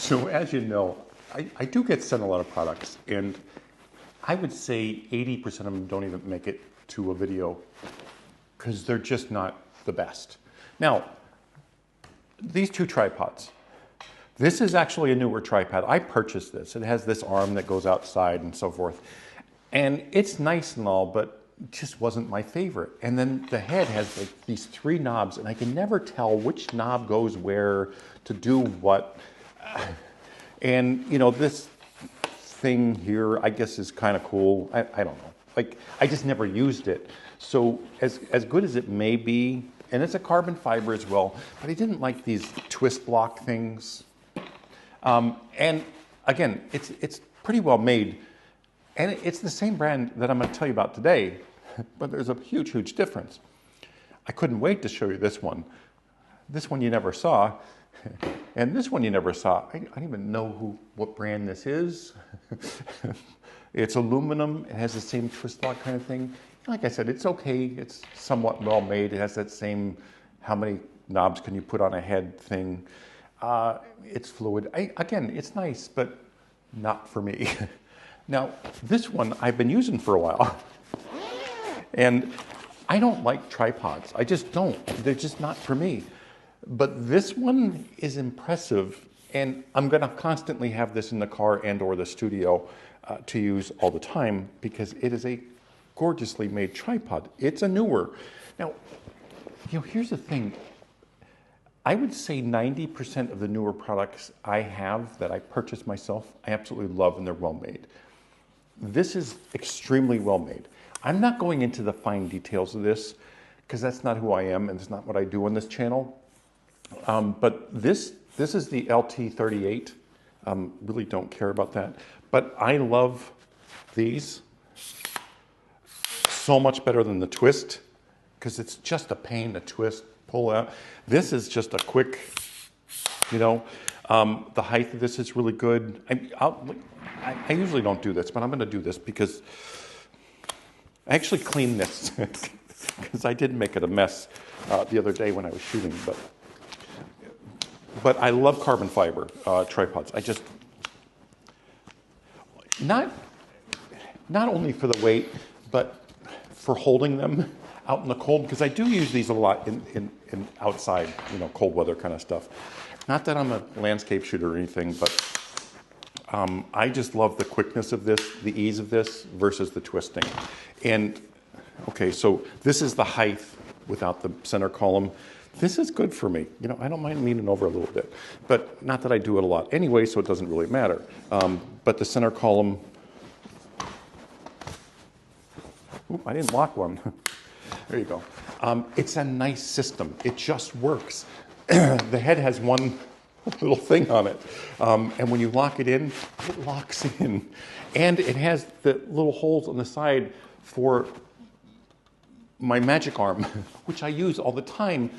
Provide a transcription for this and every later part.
So as you know, I do get sent a lot of products, and I would say 80% of them don't even make it to a video because they're just not the best. Now, these two tripods. This is actually a newer tripod. I purchased this. It has this arm that goes outside and so forth. And it's nice and all, but it just wasn't my favorite. And then the head has like these three knobs, and I can never tell which knob goes where to do what. And you know, this thing here, I guess is kind of cool. I don't know. Like, I just never used it. So as good as it may be, and it's a carbon fiber as well, but I didn't like these twist lock things. And again, it's pretty well made. And it's the same brand that I'm going to tell you about today, but there's a huge, huge difference. I couldn't wait to show you this one. This one you never saw, and this one you never saw. I don't even know what brand this is. It's aluminum. It has the same twist lock kind of thing. Like I said, it's okay. It's somewhat well made. It has that same how many knobs can you put on a head thing. It's fluid. Again, it's nice, but not for me. Now, this one I've been using for a while, and I don't like tripods. I just don't. They're just not for me. But this one is impressive, and I'm going to constantly have this in the car and or the studio to use all the time because it is a gorgeously made tripod. It's a newer. Now, you know, here's the thing. I would say 90% of the newer products I have that I purchased myself, I absolutely love, and they're well made. This is extremely well made. I'm not going into the fine details of this because that's not who I am and it's not what I do on this channel. But this is the LT38. Really don't care about that. But I love these so much better than the twist because it's just a pain to twist, pull out. This is just a quick, you know, the height of this is really good. I usually don't do this, but I'm going to do this because I actually cleaned this because I did make it a mess the other day when I was shooting. But I love carbon fiber tripods. I just not only for the weight, but for holding them out in the cold, because I do use these a lot in outside, you know, cold weather kind of stuff. Not that I'm a landscape shooter or anything, but I just love the quickness of this, the ease of this versus the twisting. And okay, so this is the height without the center column. This is good for me. You know, I don't mind leaning over a little bit, but not that I do it a lot anyway, so it doesn't really matter. But the center column, oop, I didn't lock one. There you go. It's a nice system. It just works. The head has one little thing on it. And when you lock it in, it locks in. And it has the little holes on the side for my magic arm, which I use all the time.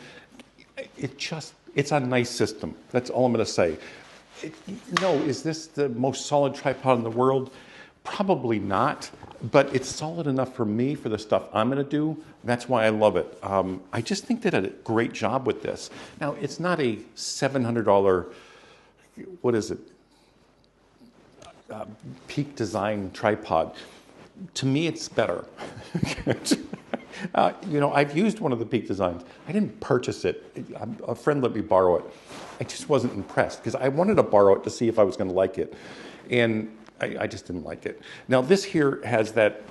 It's a nice system. That's all I'm going to say. Is this the most solid tripod in the world? Probably not, but it's solid enough for me for the stuff I'm going to do. That's why I love it. I just think they did a great job with this. Now, it's not a $700, what is it, Peak Design tripod. To me, it's better. You know, I've used one of the Peak Designs. I didn't purchase it. A friend let me borrow it. I just wasn't impressed because I wanted to borrow it to see if I was going to like it. And I just didn't like it. Now this here has that,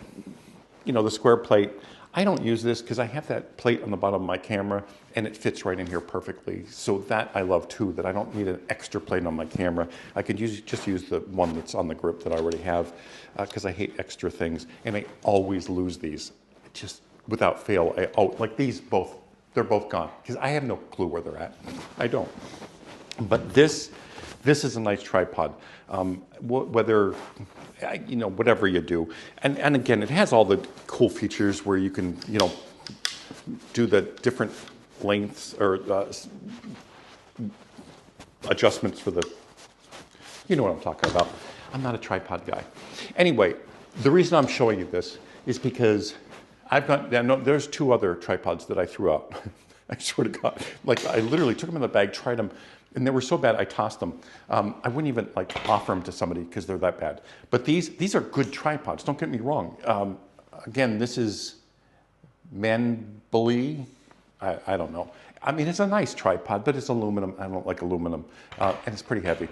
you know, the square plate. I don't use this because I have that plate on the bottom of my camera and it fits right in here perfectly. So that I love too, that I don't need an extra plate on my camera. I could just use the one that's on the grip that I already have because I hate extra things and I always lose these. Just without fail, like these both, they're both gone because I have no clue where they're at. I don't. But this is a nice tripod. Whether, you know, whatever you do. And again, it has all the cool features where you can, you know, do the different lengths or adjustments for the, you know what I'm talking about. I'm not a tripod guy. Anyway, the reason I'm showing you this is because there's two other tripods that I threw out. I swear to God. Like, I literally took them in the bag, tried them. And they were so bad I tossed them. I wouldn't even like offer them to somebody because they're that bad. But these are good tripods. Don't get me wrong. Again, this is Manbully. I don't know. I mean, it's a nice tripod, but it's aluminum. I don't like aluminum, and it's pretty heavy.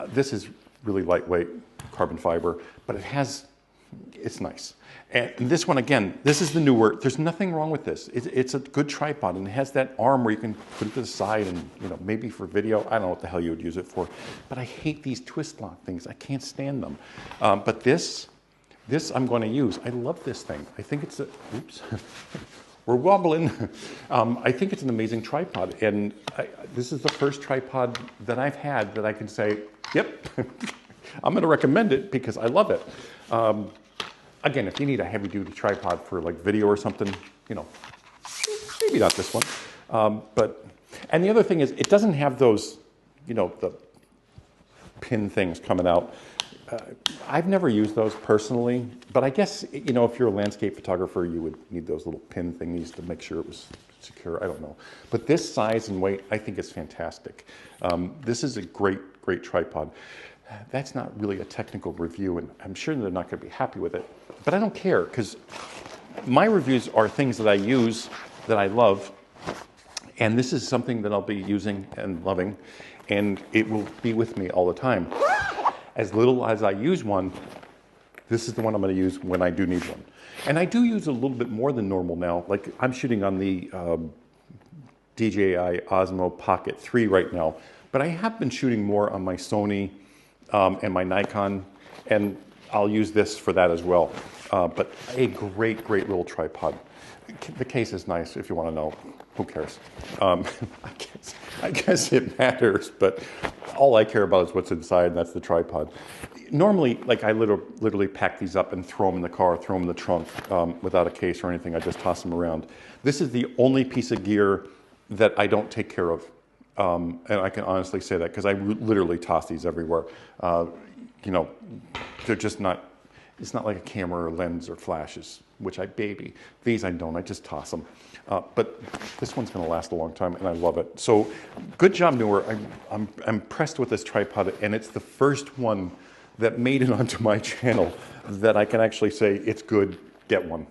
This is really lightweight, carbon fiber, but it's nice. And this one, again, this is the Neewer. There's nothing wrong with this. It's a good tripod, and it has that arm where you can put it to the side and, you know, maybe for video. I don't know what the hell you would use it for, but I hate these twist lock things. I can't stand them. But this I'm going to use. I love this thing. I think it's oops. We're wobbling. I think it's an amazing tripod, and this is the first tripod that I've had that I can say, yep, I'm going to recommend it because I love it. Again, if you need a heavy-duty tripod for like video or something, you know, maybe not this one. And the other thing is, it doesn't have those, you know, the pin things coming out. I've never used those personally, but I guess, you know, if you're a landscape photographer, you would need those little pin thingies to make sure it was secure. I don't know. But this size and weight, I think is fantastic. This is a great, great tripod. That's not really a technical review, and I'm sure they're not going to be happy with it. But I don't care, because my reviews are things that I use, that I love, and this is something that I'll be using and loving, and it will be with me all the time. As little as I use one, this is the one I'm going to use when I do need one. And I do use a little bit more than normal now. Like, I'm shooting on the DJI Osmo Pocket 3 right now, but I have been shooting more on my Sony and my Nikon, and I'll use this for that as well. But a great, great little tripod. The case is nice, if you want to know. Who cares? I guess it matters, but all I care about is what's inside, and that's the tripod. Normally, like, I literally pack these up and throw them in the car, throw them in the trunk without a case or anything. I just toss them around. This is the only piece of gear that I don't take care of. And I can honestly say that because I literally toss these everywhere. You know, they're just not, it's not like a camera or lens or flashes, which I baby. These I don't, I just toss them. But this one's gonna last a long time, and I love it. So good job, Neewer. I'm impressed with this tripod, and it's the first one that made it onto my channel that I can actually say it's good, get one.